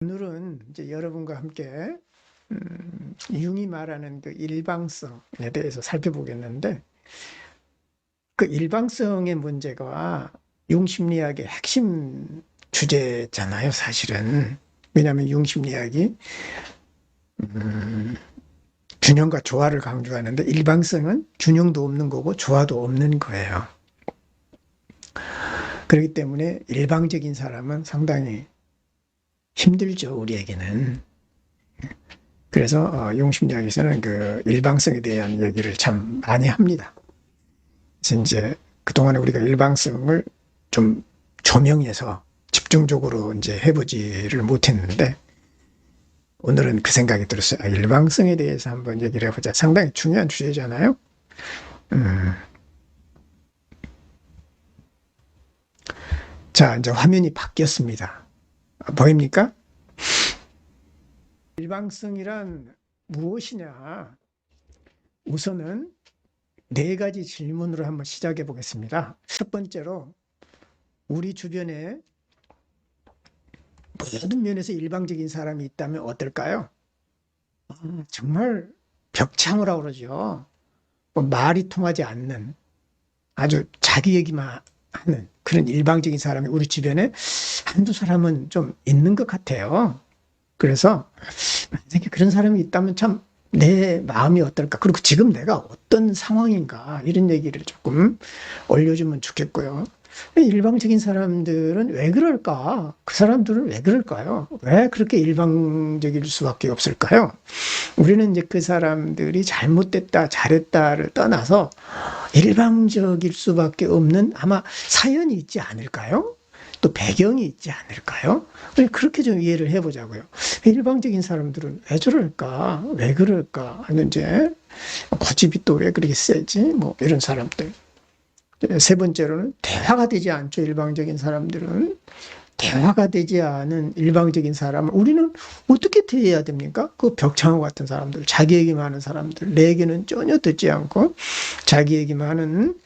오늘은 이제 여러분과 함께 융이 말하는 그 일방성에 대해서 살펴보겠는데, 그 일방성의 문제가 융 심리학의 핵심 주제잖아요, 사실은. 왜냐하면 융 심리학이 균형과 조화를 강조하는데, 일방성은 균형도 없는 거고 조화도 없는 거예요. 그렇기 때문에 일방적인 사람은 상당히 힘들죠, 우리에게는. 그래서 융심리학에서는 그 일방성에 대한 얘기를 참 많이 합니다. 그래서 이제 그동안에 우리가 일방성을 좀 조명해서 집중적으로 이제 해보지를 못했는데, 오늘은 그 생각이 들었어요. 일방성에 대해서 한번 얘기를 해보자. 상당히 중요한 주제잖아요. 자, 이제 화면이 바뀌었습니다. 보입니까? 일방성이란 무엇이냐? 우선은 네 가지 질문으로 한번 시작해 보겠습니다. 첫 번째로, 우리 주변에 모든 면에서 일방적인 사람이 있다면 어떨까요? 정말 벽창이라고 그러죠. 뭐 말이 통하지 않는, 아주 자기 얘기만 하는 그런 일방적인 사람이 우리 주변에 한두 사람은 좀 있는 것 같아요. 그래서 만약에 그런 사람이 있다면 참 내 마음이 어떨까? 그리고 지금 내가 어떤 상황인가? 이런 얘기를 조금 올려주면 좋겠고요. 일방적인 사람들은 왜 그럴까? 그 사람들은 왜 그럴까요? 왜 그렇게 일방적일 수밖에 없을까요? 우리는 이제 그 사람들이 잘못됐다, 잘했다를 떠나서 일방적일 수밖에 없는 아마 사연이 있지 않을까요? 또 배경이 있지 않을까요? 그렇게 좀 이해를 해보자고요. 일방적인 사람들은 왜 저럴까? 왜 그럴까? 하는 이제 고집이 또 왜 그렇게 세지? 뭐 이런 사람들. 세 번째로는 대화가 되지 않죠. 일방적인 사람들은. 대화가 되지 않은 일방적인 사람을 우리는 어떻게 대해야 됩니까? 그 벽창호 같은 사람들, 자기 얘기만 하는 사람들, 내 얘기는 전혀 듣지 않고 자기 얘기만 하는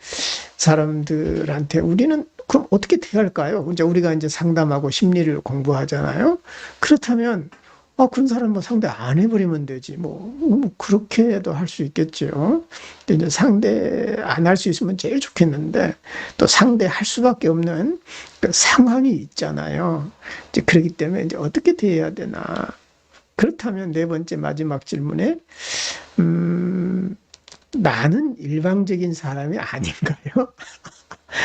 사람들한테 우리는 그럼 어떻게 대할까요? 이제 우리가 이제 상담하고 심리를 공부하잖아요. 그렇다면 그런 사람 뭐 상대 안 해버리면 되지. 뭐 그렇게도 할 수 있겠죠. 근데 이제 상대 안 할 수 있으면 제일 좋겠는데 또 상대할 수밖에 없는 그 상황이 있잖아요. 이제 그렇기 때문에 이제 어떻게 대해야 되나. 그렇다면 네 번째 마지막 질문에 나는 일방적인 사람이 아닌가요?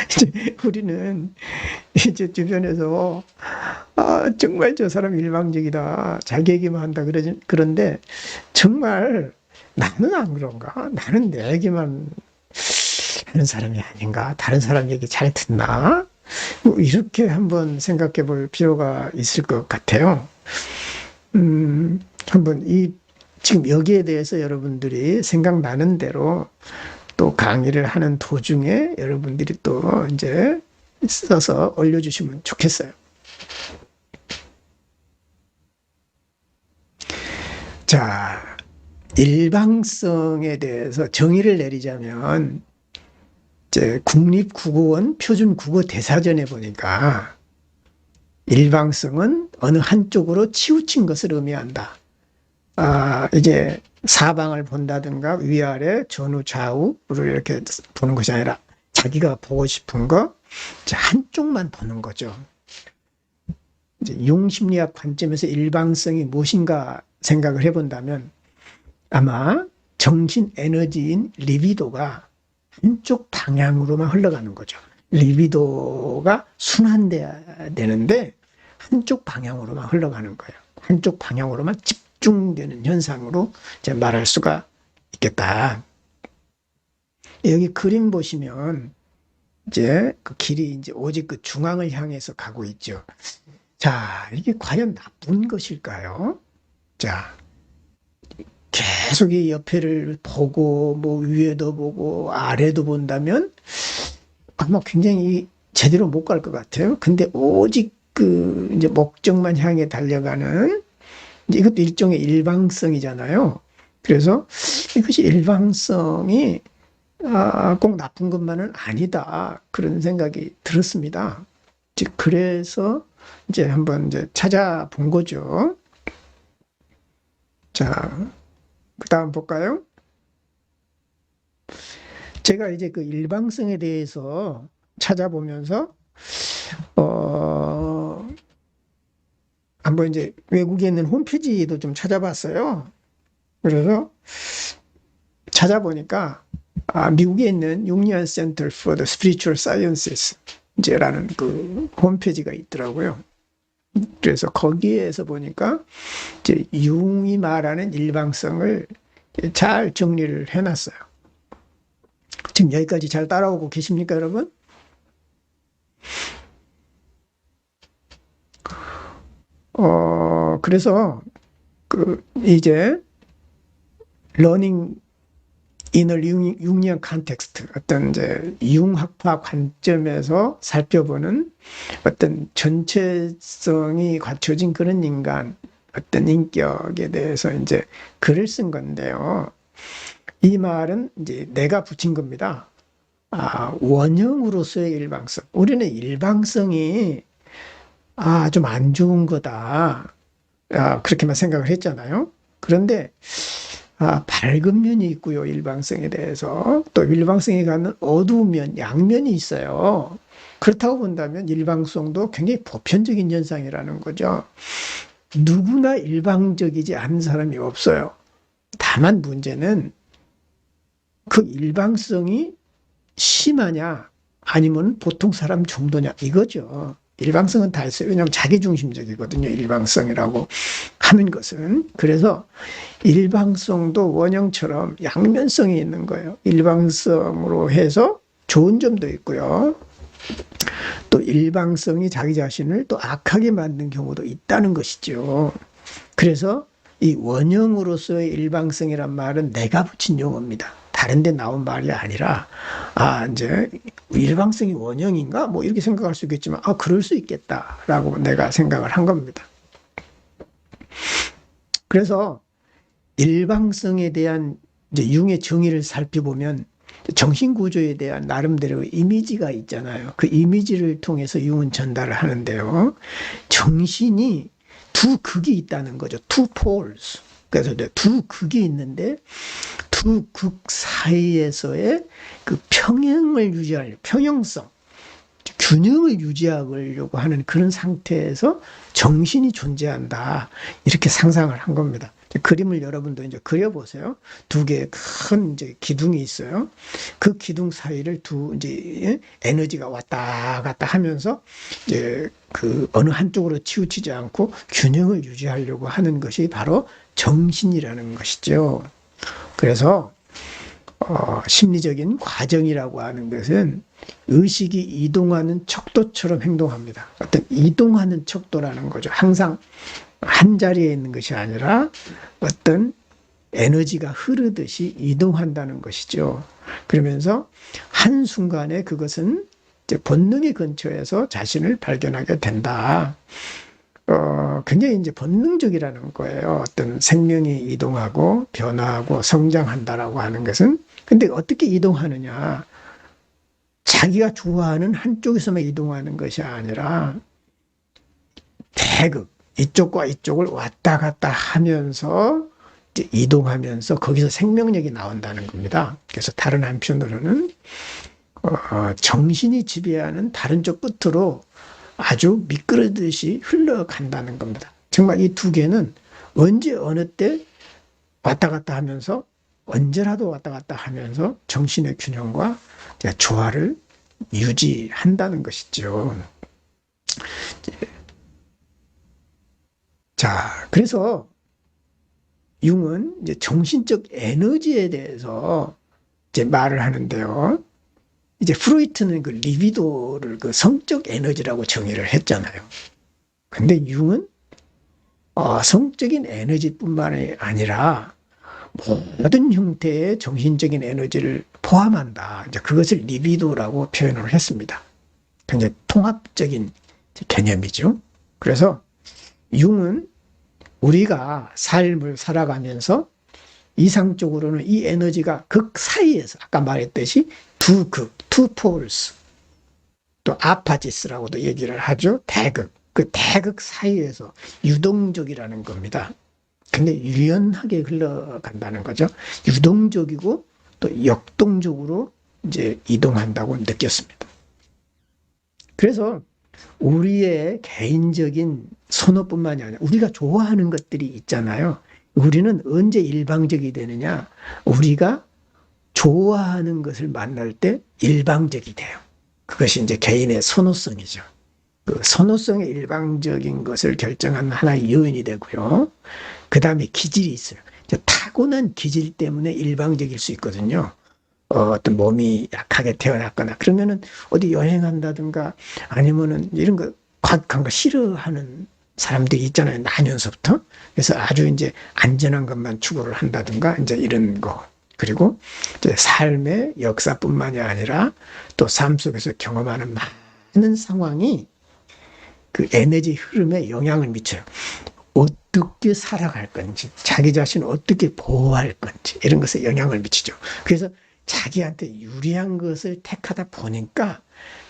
이제 우리는 이제 주변에서 정말 저 사람 일방적이다. 자기 얘기만 한다. 그런데 정말 나는 안 그런가? 나는 내 얘기만 하는 사람이 아닌가? 다른 사람 얘기 잘 듣나? 뭐 이렇게 한번 생각해 볼 필요가 있을 것 같아요. 한번 지금 여기에 대해서 여러분들이 생각나는 대로 또 강의를 하는 도중에 여러분들이 또 이제 써서 올려주시면 좋겠어요. 자, 일방성에 대해서 정의를 내리자면 이제 국립국어원 표준국어 대사전에 보니까 일방성은 어느 한쪽으로 치우친 것을 의미한다. 이제 사방을 본다든가 위아래 전후 좌우를 이렇게 보는 것이 아니라 자기가 보고 싶은 거 한쪽만 보는 거죠. 이제 융심리학 관점에서 일방성이 무엇인가 생각을 해본다면 아마 정신 에너지인 리비도가 한쪽 방향으로만 흘러가는 거죠. 리비도가 순환돼야 되는데 한쪽 방향으로만 흘러가는 거예요. 한쪽 방향으로만 집중되는 현상으로 이제 말할 수가 있겠다. 여기 그림 보시면 이제 그 길이 이제 오직 그 중앙을 향해서 가고 있죠. 자, 이게 과연 나쁜 것일까요? 자, 계속 이 옆에를 보고 뭐 위에도 보고 아래도 본다면 아마 굉장히 제대로 못 갈 것 같아요. 근데 오직 그 이제 목적만 향해 달려가는 이것도 일종의 일방성이잖아요. 그래서 이것이 일방성이 꼭 나쁜 것만은 아니다. 그런 생각이 들었습니다. 즉 그래서 이제 한번 이제 찾아본 거죠. 자, 그 다음 볼까요? 제가 이제 그 일방성에 대해서 찾아보면서, 어, 한번 이제 외국에 있는 홈페이지도 좀 찾아봤어요. 그래서 찾아보니까, 미국에 있는 Jungian Center for the Spiritual Sciences 이제라는 그 홈페이지가 있더라고요. 그래서 거기에서 보니까 이제 융이 말하는 일방성을 잘 정리를 해놨어요. 지금 여기까지 잘 따라오고 계십니까, 여러분? 그래서 그 이제 러닝 이널 융리언 컨텍스트 어떤 이제 융학파 관점에서 살펴보는 어떤 전체성이 갖춰진 그런 인간 어떤 인격에 대해서 이제 글을 쓴 건데요. 이 말은 이제 내가 붙인 겁니다. 원형으로서의 일방성. 우리는 일방성이 좀 안 좋은 거다. 그렇게만 생각을 했잖아요. 그런데 밝은 면이 있고요. 일방성에 대해서. 또 일방성이 갖는 어두운 면, 양면이 있어요. 그렇다고 본다면 일방성도 굉장히 보편적인 현상이라는 거죠. 누구나 일방적이지 않은 사람이 없어요. 다만 문제는 그 일방성이 심하냐 아니면 보통 사람 정도냐 이거죠. 일방성은 다 있어요. 왜냐하면 자기중심적이거든요. 일방성이라고 하는 것은. 그래서 일방성도 원형처럼 양면성이 있는 거예요. 일방성으로 해서 좋은 점도 있고요. 또 일방성이 자기 자신을 또 악하게 만든 경우도 있다는 것이죠. 그래서 이 원형으로서의 일방성이란 말은 내가 붙인 용어입니다. 다른 데 나온 말이 아니라 이제 일방성이 원형인가? 뭐 이렇게 생각할 수 있겠지만 그럴 수 있겠다라고 내가 생각을 한 겁니다. 그래서 일방성에 대한 이제 융의 정의를 살펴보면 정신구조에 대한 나름대로 이미지가 있잖아요. 그 이미지를 통해서 융은 전달을 하는데요. 정신이 두 극이 있다는 거죠. two poles. 그래서 두 극이 있는데 두 극 사이에서의 그 평형을 유지할 평형성, 균형을 유지하려고 하는 그런 상태에서 정신이 존재한다. 이렇게 상상을 한 겁니다. 그림을 여러분도 이제 그려보세요. 두 개의 큰 이제 기둥이 있어요. 그 기둥 사이를 이제 에너지가 왔다 갔다 하면서 이제 그 어느 한쪽으로 치우치지 않고 균형을 유지하려고 하는 것이 바로 정신이라는 것이죠. 그래서 심리적인 과정이라고 하는 것은 의식이 이동하는 척도처럼 행동합니다. 어떤 이동하는 척도라는 거죠. 항상 한 자리에 있는 것이 아니라 어떤 에너지가 흐르듯이 이동한다는 것이죠. 그러면서 한순간에 그것은 이제 본능의 근처에서 자신을 발견하게 된다. 굉장히 이제 본능적이라는 거예요. 어떤 생명이 이동하고 변화하고 성장한다라고 하는 것은. 근데 어떻게 이동하느냐? 자기가 좋아하는 한쪽에서만 이동하는 것이 아니라 대극, 이쪽과 이쪽을 왔다 갔다 하면서 이제 이동하면서 거기서 생명력이 나온다는 겁니다. 그래서 다른 한편으로는 정신이 지배하는 다른 쪽 끝으로 아주 미끄러듯이 흘러간다는 겁니다. 정말 이 두 개는 언제 어느 때 왔다 갔다 하면서 언제라도 왔다 갔다 하면서 정신의 균형과 조화를 유지한다는 것이죠. 자, 그래서 융은 이제 정신적 에너지에 대해서 이제 말을 하는데요. 이제 프로이트는 그 리비도를 그 성적 에너지라고 정의를 했잖아요. 근데 융은 성적인 에너지뿐만이 아니라 모든 형태의 정신적인 에너지를 포함한다. 이제 그것을 리비도라고 표현을 했습니다. 굉장히 통합적인 개념이죠. 그래서 융은 우리가 삶을 살아가면서 이상적으로는 이 에너지가 극 사이에서 아까 말했듯이 두 극, two poles, 또 아파지스라고도 얘기를 하죠. 대극. 그 대극 사이에서 유동적이라는 겁니다. 근데 유연하게 흘러간다는 거죠. 유동적이고 또 역동적으로 이제 이동한다고 느꼈습니다. 그래서 우리의 개인적인 선호뿐만이 아니라 우리가 좋아하는 것들이 있잖아요. 우리는 언제 일방적이 되느냐? 우리가 좋아하는 것을 만날 때 일방적이 돼요. 그것이 이제 개인의 선호성이죠. 그 선호성의 일방적인 것을 결정하는 하나의 요인이 되고요. 그 다음에 기질이 있어요. 타고난 기질 때문에 일방적일 수 있거든요. 어떤 몸이 약하게 태어났거나 그러면은 어디 여행한다든가 아니면은 이런 거 과격한 거 싫어하는 사람들이 있잖아요. 나면서부터. 그래서 아주 이제 안전한 것만 추구를 한다든가 이제 이런 거. 그리고 이제 삶의 역사뿐만이 아니라 또 삶 속에서 경험하는 많은 상황이 그 에너지 흐름에 영향을 미쳐요. 어떻게 살아갈 건지, 자기 자신을 어떻게 보호할 건지 이런 것에 영향을 미치죠. 그래서 자기한테 유리한 것을 택하다 보니까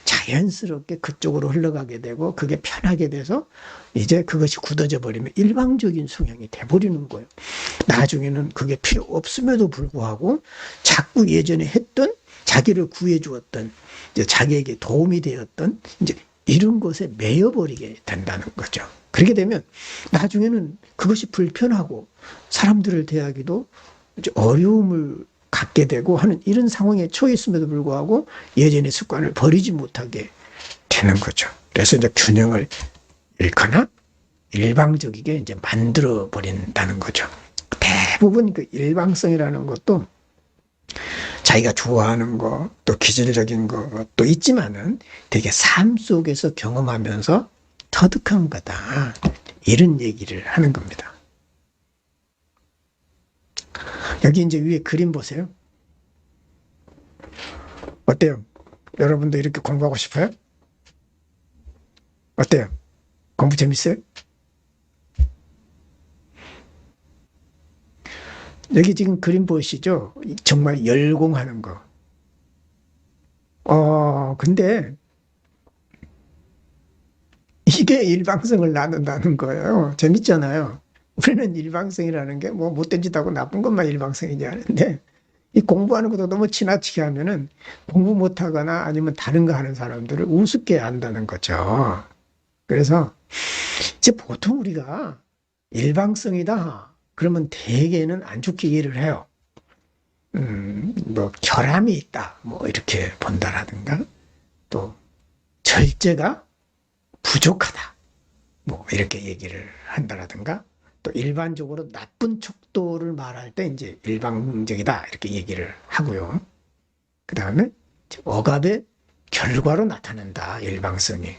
자연스럽게 그쪽으로 흘러가게 되고 그게 편하게 돼서 이제 그것이 굳어져 버리면 일방적인 성향이 돼버리는 거예요. 나중에는 그게 필요 없음에도 불구하고 자꾸 예전에 했던 자기를 구해주었던 이제 자기에게 도움이 되었던 이제 이런 것에 매여버리게 된다는 거죠. 그렇게 되면 나중에는 그것이 불편하고 사람들을 대하기도 이제 어려움을 갖게 되고 하는 이런 상황에 처해 있음에도 불구하고 예전의 습관을 버리지 못하게 되는 거죠. 그래서 이제 균형을 잃거나 일방적이게 이제 만들어 버린다는 거죠. 대부분 그 일방성이라는 것도 자기가 좋아하는 거, 또 기질적인 것도 있지만은 되게 삶 속에서 경험하면서 터득한 거다. 이런 얘기를 하는 겁니다. 여기 이제 위에 그림 보세요. 어때요? 여러분도 이렇게 공부하고 싶어요? 어때요? 공부 재밌어요? 여기 지금 그림 보이시죠? 정말 열공하는 거. 근데 이게 일방성을 나눈다는 거예요. 재밌잖아요. 우리는 일방성이라는 게 뭐 못된 짓 하고 나쁜 것만 일방성이지 하는데 이 공부하는 것도 너무 지나치게 하면은 공부 못하거나 아니면 다른 거 하는 사람들을 우습게 한다는 거죠. 그래서 이제 보통 우리가 일방성이다 그러면 대개는 안 좋게 이해를 해요. 뭐 결함이 있다 뭐 이렇게 본다라든가 또 절제가 부족하다 뭐 이렇게 얘기를 한다라든가 또 일반적으로 나쁜 척도를 말할 때 이제 일방적이다 이렇게 얘기를 하고요. 그 다음에 억압의 결과로 나타난다 일방성이.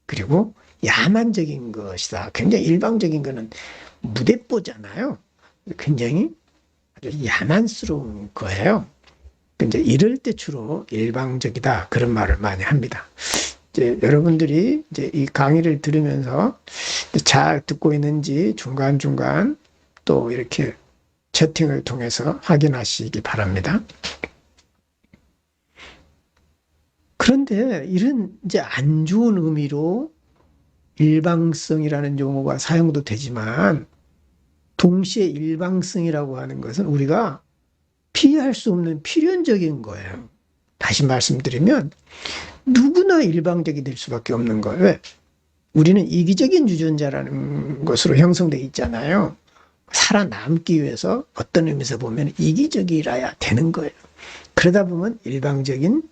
그리고 야만적인 것이다. 굉장히 일방적인 거는 무대뽀잖아요. 굉장히 아주 야만스러운 거예요. 이제 이럴 때 주로 일방적이다 그런 말을 많이 합니다. 이제 여러분들이 이제 이 강의를 들으면서 잘 듣고 있는지 중간중간 또 이렇게 채팅을 통해서 확인하시기 바랍니다. 그런데 이런 이제 안 좋은 의미로 일방성이라는 용어가 사용도 되지만 동시에 일방성이라고 하는 것은 우리가 피할 수 없는 필연적인 거예요. 다시 말씀드리면 누구나 일방적이 될 수밖에 없는 거예요. 왜? 우리는 이기적인 유전자라는 것으로 형성되어 있잖아요. 살아남기 위해서 어떤 의미에서 보면 이기적이라야 되는 거예요. 그러다 보면 일방적인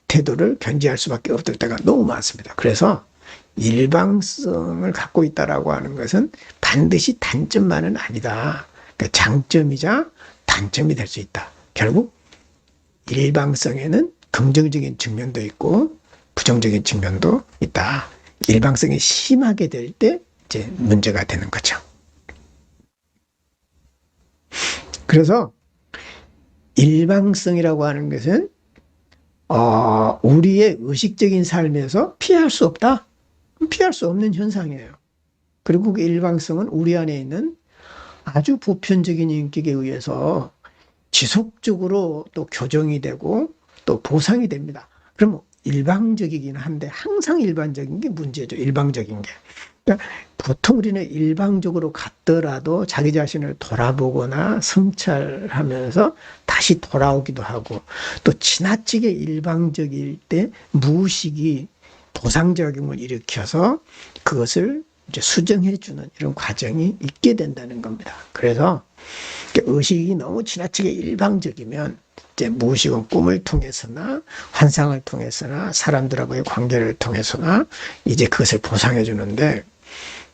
태도를 견지할 수밖에 없을 때가 너무 많습니다. 그래서 일방성을 갖고 있다라고 하는 것은 반드시 단점만은 아니다. 그러니까 장점이자 단점이 될 수 있다. 결국 일방성에는 긍정적인 측면도 있고 부정적인 측면도 있다. 일방성이 심하게 될 때 이제 문제가 되는 거죠. 그래서 일방성이라고 하는 것은 우리의 의식적인 삶에서 피할 수 없다. 피할 수 없는 현상이에요. 그리고 그 일방성은 우리 안에 있는 아주 보편적인 인격에 의해서 지속적으로 또 교정이 되고 또 보상이 됩니다. 그럼 일방적이긴 한데 항상 일반적인 게 문제죠. 일방적인 게. 그러니까 보통 우리는 일방적으로 갔더라도 자기 자신을 돌아보거나 성찰하면서 다시 돌아오기도 하고, 또 지나치게 일방적일 때 무의식이 보상작용을 일으켜서 그것을 이제 수정해주는 이런 과정이 있게 된다는 겁니다. 그래서 의식이 너무 지나치게 일방적이면 이제 무의식은 꿈을 통해서나 환상을 통해서나 사람들하고의 관계를 통해서나 이제 그것을 보상해 주는데,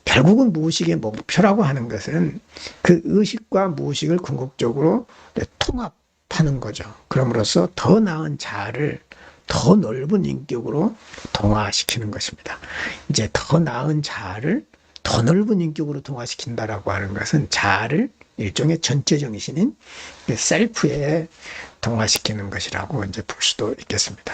결국은 무의식의 목표라고 하는 것은 그 의식과 무의식을 궁극적으로 통합하는 거죠. 그럼으로써 더 나은 자아를 더 넓은 인격으로 동화시키는 것입니다. 이제 더 나은 자아를 더 넓은 인격으로 동화시킨다라고 하는 것은 자아를 일종의 전체 정신인 셀프에 동화시키는 것이라고 이제 볼 수도 있겠습니다.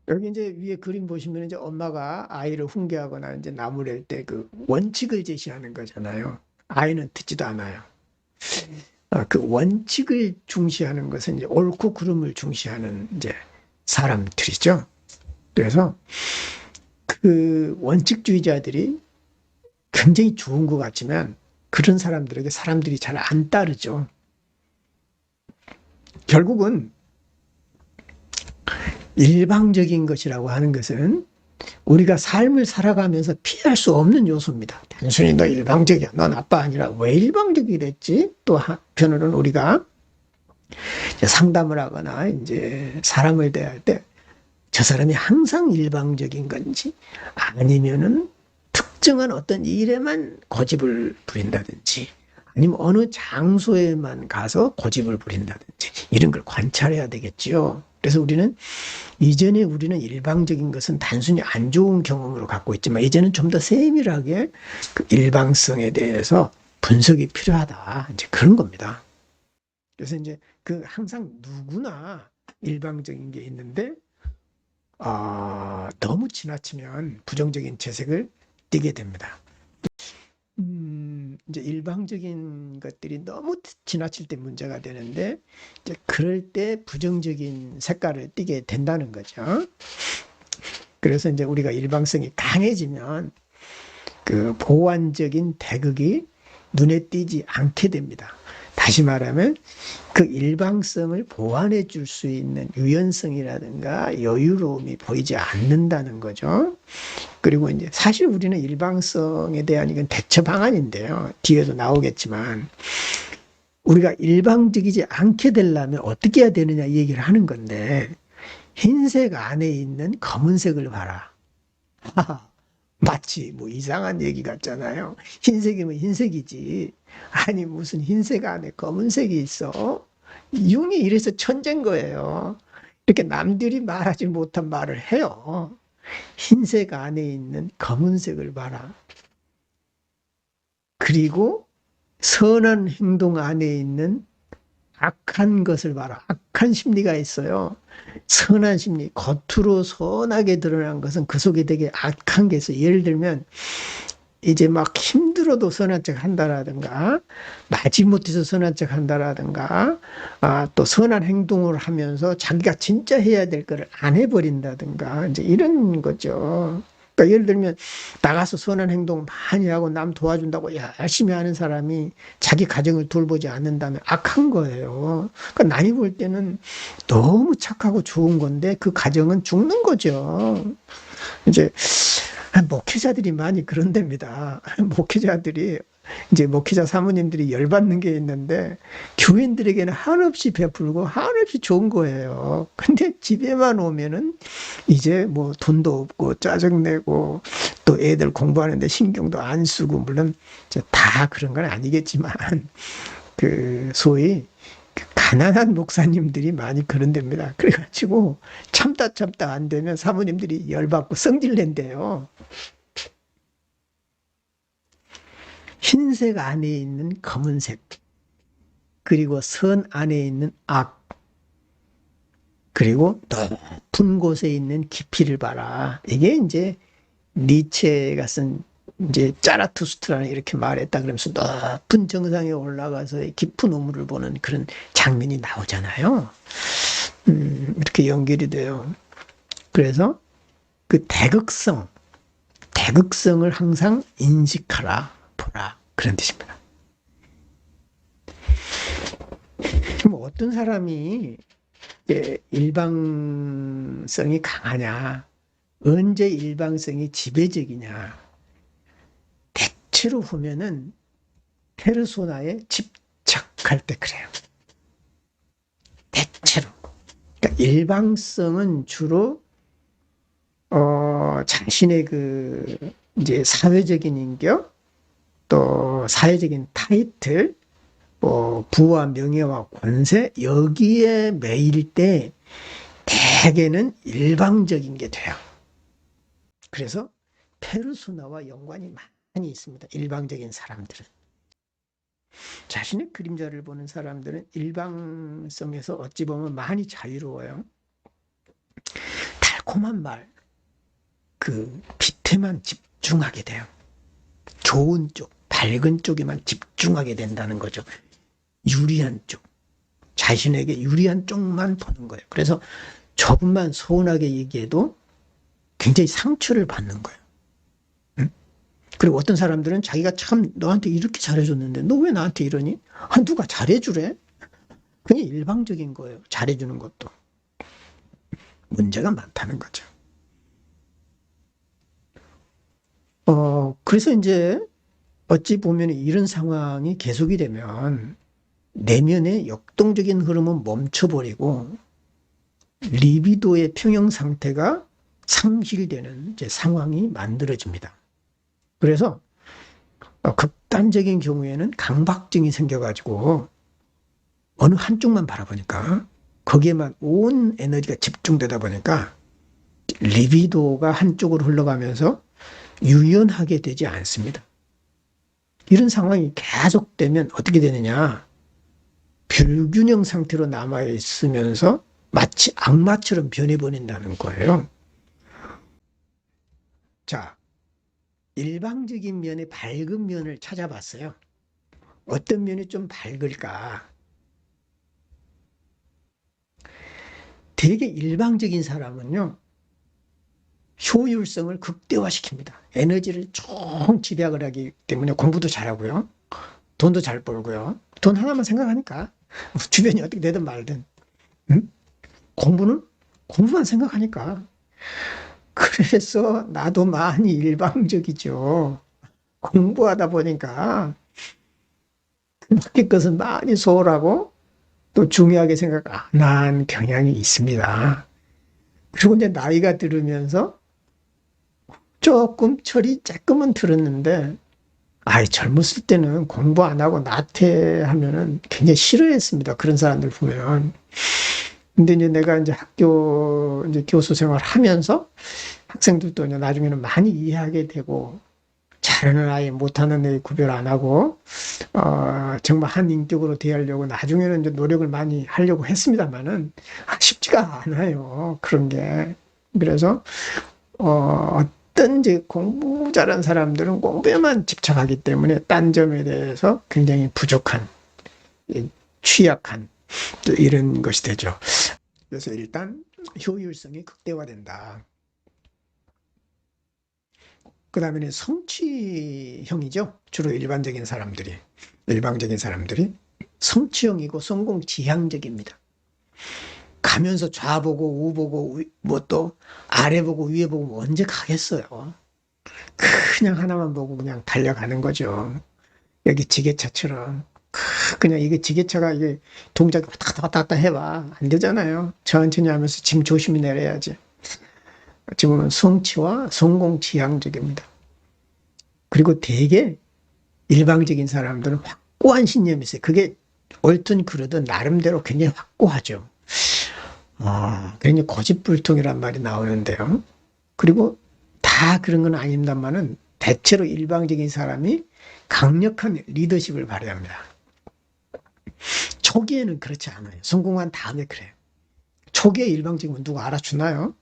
여기 이제 위에 그림 보시면 이제 엄마가 아이를 훈계하거나 이제 나무랄 때 그 원칙을 제시하는 거잖아요. 아이는 듣지도 않아요. 그 원칙을 중시하는 것은 이제 옳고 그름을 중시하는 이제 사람들이죠. 그래서 그 원칙주의자들이 굉장히 좋은 것 같지만 그런 사람들에게 사람들이 잘 안 따르죠. 결국은 일방적인 것이라고 하는 것은 우리가 삶을 살아가면서 피할 수 없는 요소입니다. 단순히 너 일방적이야, 넌 아빠 아니라 왜 일방적이 됐지? 또 한편으로는 우리가 상담을 하거나 이제 사람을 대할 때 저 사람이 항상 일방적인 건지 아니면은 특정한 어떤 일에만 고집을 부린다든지 아니면 어느 장소에만 가서 고집을 부린다든지 이런 걸 관찰해야 되겠죠. 그래서 이전에 우리는 일방적인 것은 단순히 안 좋은 경험으로 갖고 있지만 이제는 좀 더 세밀하게 그 일방성에 대해서 분석이 필요하다. 이제 그런 겁니다. 그래서 이제 그 항상 누구나 일방적인 게 있는데 너무 지나치면 부정적인 재색을 띠게 됩니다. 이제 일방적인 것들이 너무 지나칠 때 문제가 되는데, 이제 그럴 때 부정적인 색깔을 띠게 된다는 거죠. 그래서 이제 우리가 일방성이 강해지면 그 보완적인 대극이 눈에 띄지 않게 됩니다. 다시 말하면 그 일방성을 보완해 줄 수 있는 유연성이라든가 여유로움이 보이지 않는다는 거죠. 그리고 이제 사실 우리는 일방성에 대한 이건 대처 방안인데요. 뒤에도 나오겠지만 우리가 일방적이지 않게 되려면 어떻게 해야 되느냐 이 얘기를 하는 건데, 흰색 안에 있는 검은색을 봐라. 마치 뭐 이상한 얘기 같잖아요. 흰색이면 흰색이지. 아니 무슨 흰색 안에 검은색이 있어? 융이 이래서 천재인 거예요. 이렇게 남들이 말하지 못한 말을 해요. 흰색 안에 있는 검은색을 봐라. 그리고 선한 행동 안에 있는 악한 것을 봐라. 악한 심리가 있어요. 선한 심리, 겉으로 선하게 드러난 것은 그 속에 되게 악한 게 있어요. 예를 들면 이제 막 힘들어도 선한 척 한다라든가, 마지못해서 선한 척 한다라든가, 또 선한 행동을 하면서 자기가 진짜 해야 될 거를 안 해버린다든가, 이제 이런 거죠. 그러니까 예를 들면 나가서 선한 행동 많이 하고 남 도와준다고 열심히 하는 사람이 자기 가정을 돌보지 않는다면 악한 거예요. 그러니까 남이 볼 때는 너무 착하고 좋은 건데 그 가정은 죽는 거죠. 이제 목회자들이 많이 그런답니다. 목회자들이 이제 목회자 사모님들이 열받는 게 있는데 교인들에게는 한없이 베풀고 한없이 좋은 거예요. 근데 집에만 오면은 이제 뭐 돈도 없고 짜증내고 또 애들 공부하는데 신경도 안 쓰고, 물론 다 그런 건 아니겠지만 그 소위 가난한 목사님들이 많이 그런답니다. 그래가지고 참다 안 되면 사모님들이 열받고 성질낸대요. 흰색 안에 있는 검은색, 그리고 선 안에 있는 악, 그리고 높은 곳에 있는 깊이를 봐라. 이게 이제 니체가 쓴 이제 짜라투스트라는 이렇게 말했다 그러면서 높은 정상에 올라가서 깊은 우물을 보는 그런 장면이 나오잖아요. 이렇게 연결이 돼요. 그래서 그 대극성을 항상 인식하라, 보라. 그런 뜻입니다. 그럼 어떤 사람이 일방성이 강하냐? 언제 일방성이 지배적이냐? 대체로 보면은 페르소나에 집착할 때 그래요. 대체로. 그러니까 일방성은 주로 자신의 그 이제 사회적인 인격, 또 사회적인 타이틀, 부와 명예와 권세 여기에 매일 때 대개는 일방적인 게 돼요. 그래서 페르소나와 연관이 많이 있습니다. 일방적인 사람들은. 자신의 그림자를 보는 사람들은 일방성에서 어찌 보면 많이 자유로워요. 달콤한 말, 그 빛에만 집중하게 돼요. 좋은 쪽, 밝은 쪽에만 집중하게 된다는 거죠. 유리한 쪽, 자신에게 유리한 쪽만 보는 거예요. 그래서 조금만 서운하게 얘기해도 굉장히 상처를 받는 거예요. 그리고 어떤 사람들은 자기가 참 너한테 이렇게 잘해줬는데 너 왜 나한테 이러니? 누가 잘해주래? 그게 일방적인 거예요. 잘해주는 것도. 문제가 많다는 거죠. 그래서 이제 어찌 보면 이런 상황이 계속이 되면 내면의 역동적인 흐름은 멈춰버리고 리비도의 평형 상태가 상실되는 이제 상황이 만들어집니다. 그래서 극단적인 경우에는 강박증이 생겨가지고 어느 한쪽만 바라보니까 거기에만 온 에너지가 집중되다 보니까 리비도가 한쪽으로 흘러가면서 유연하게 되지 않습니다. 이런 상황이 계속되면 어떻게 되느냐? 불균형 상태로 남아있으면서 마치 악마처럼 변해버린다는 거예요. 자, 일방적인 면의 밝은 면을 찾아봤어요. 어떤 면이 좀 밝을까? 되게 일방적인 사람은요, 효율성을 극대화시킵니다. 에너지를 총 집약을 하기 때문에 공부도 잘하고요. 돈도 잘 벌고요. 돈 하나만 생각하니까 주변이 어떻게 되든 말든 응? 공부만 생각하니까. 그래서 나도 많이 일방적이죠. 공부하다 보니까 밖에 것은 많이 소홀하고 또 중요하게 생각 안 한 경향이 있습니다. 그리고 이제 나이가 들으면서 조금 철이 조금은 들었는데, 젊었을 때는 공부 안 하고 나태하면은 굉장히 싫어했습니다. 그런 사람들 보면. 근데 이제 내가 이제 학교 이제 교수 생활 하면서 학생들도 이제 나중에는 많이 이해하게 되고, 잘하는 아이, 못하는 애 구별 안 하고, 정말 한 인격으로 대하려고 나중에는 이제 노력을 많이 하려고 했습니다만은, 쉽지가 않아요. 그런 게. 그래서, 어떤 이제 공부 잘하는 사람들은 공부에만 집착하기 때문에 딴 점에 대해서 굉장히 부족한, 취약한, 이런 것이 되죠. 그래서 일단 효율성이 극대화된다. 그 다음에는 성취형이죠. 주로 일방적인 사람들이 성취형이고 성공지향적입니다. 가면서 좌 보고 우 보고 뭐 또 아래 보고 위에 보고 뭐 언제 가겠어요. 그냥 하나만 보고 그냥 달려가는 거죠. 여기 지게차처럼 그냥 이게 지게차가 이게 동작이 왔다 갔다 해봐 안 되잖아요. 천천히 하면서 짐 조심히 내려야지. 지금은 성취와 성공지향적입니다. 그리고 되게 일방적인 사람들은 확고한 신념이 있어요. 그게 옳든 그르든 나름대로 굉장히 확고하죠. 굉장히 고집불통이란 말이 나오는데요. 그리고 다 그런 건 아닙니다만은 대체로 일방적인 사람이 강력한 리더십을 발휘합니다. 초기에는 그렇지 않아요. 성공한 다음에 그래요. 초기에 일방적이면 누가 알아주나요?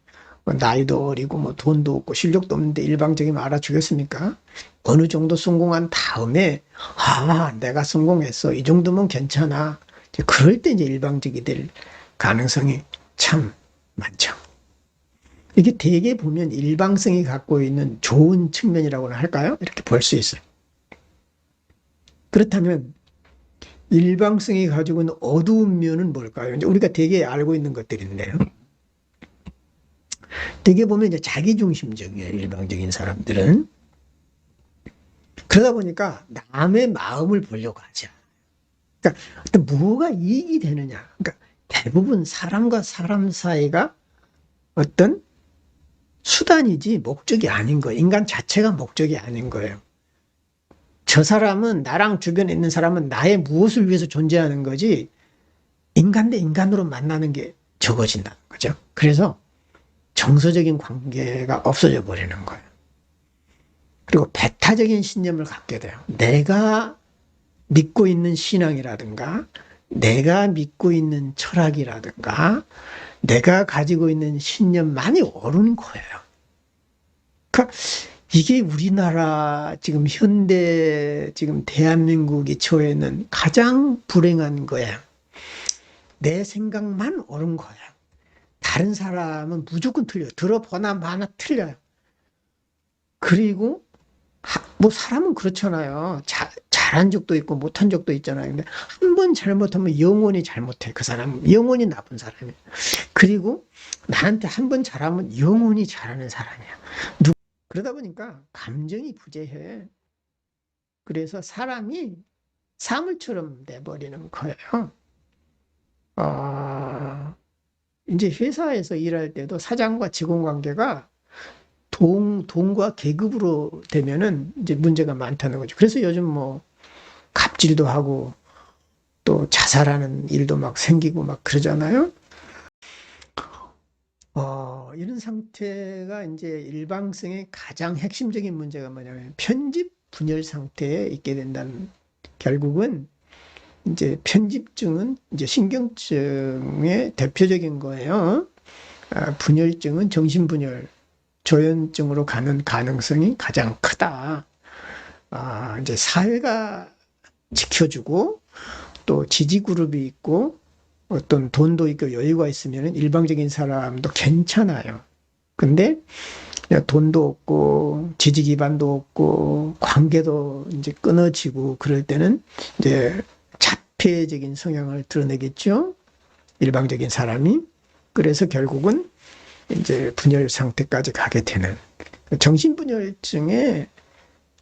나이도 어리고 뭐 돈도 없고 실력도 없는데 일방적이면 알아주겠습니까? 어느 정도 성공한 다음에 내가 성공했어. 이 정도면 괜찮아. 이제 그럴 때 이제 일방적이 될 가능성이 참 많죠. 이게 대개 보면 일방성이 갖고 있는 좋은 측면이라고나 할까요? 이렇게 볼 수 있어요. 그렇다면 일방성이 가지고 있는 어두운 면은 뭘까요? 이제 우리가 대개 알고 있는 것들인데요. 대개 보면 이제 자기중심적이에요, 일방적인 사람들은. 그러다 보니까 남의 마음을 보려고 하지 않아요. 그러니까 어떤 뭐가 이익이 되느냐. 그러니까 대부분 사람과 사람 사이가 어떤 수단이지 목적이 아닌 거예요. 인간 자체가 목적이 아닌 거예요. 저 사람은, 나랑 주변에 있는 사람은 나의 무엇을 위해서 존재하는 거지, 인간 대 인간으로 만나는 게 적어진다는 거죠. 그래서 정서적인 관계가 없어져 버리는 거예요. 그리고 배타적인 신념을 갖게 돼요. 내가 믿고 있는 신앙이라든가, 내가 믿고 있는 철학이라든가, 내가 가지고 있는 신념만이 옳은 거예요. 그러니까 이게 우리나라 지금 현대 지금 대한민국이 처해있는 가장 불행한 거예요. 내 생각만 옳은 거예요. 다른 사람은 무조건 틀려요. 들어보나 마나 틀려요. 그리고 뭐 사람은 그렇잖아요. 잘한 적도 있고 못한 적도 있잖아요. 근데 한 번 잘못하면 영원히 잘못해. 그 사람은 영원히 나쁜 사람이에요. 그리고 나한테 한 번 잘하면 영원히 잘하는 사람이야. 그러다 보니까 감정이 부재해. 그래서 사람이 사물처럼 돼버리는 거예요. 이제 회사에서 일할 때도 사장과 직원 관계가 돈과 계급으로 되면은 이제 문제가 많다는 거죠. 그래서 요즘 뭐 갑질도 하고 또 자살하는 일도 막 생기고 막 그러잖아요. 이런 상태가 이제 일방성의 가장 핵심적인 문제가 뭐냐면 편집 분열 상태에 있게 된다는, 결국은 이제 편집증은 이제 신경증의 대표적인 거예요. 분열증은 정신분열, 조현증으로 가는 가능성이 가장 크다. 이제 사회가 지켜주고 또 지지그룹이 있고 어떤 돈도 있고 여유가 있으면 일방적인 사람도 괜찮아요. 근데 돈도 없고 지지 기반도 없고 관계도 이제 끊어지고 그럴 때는 이제 자폐적인 성향을 드러내겠죠. 일방적인 사람이. 그래서 결국은 이제 분열 상태까지 가게 되는, 정신분열증의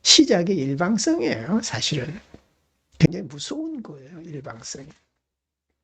시작이 일방성이에요. 사실은 굉장히 무서운 거예요, 일방성이.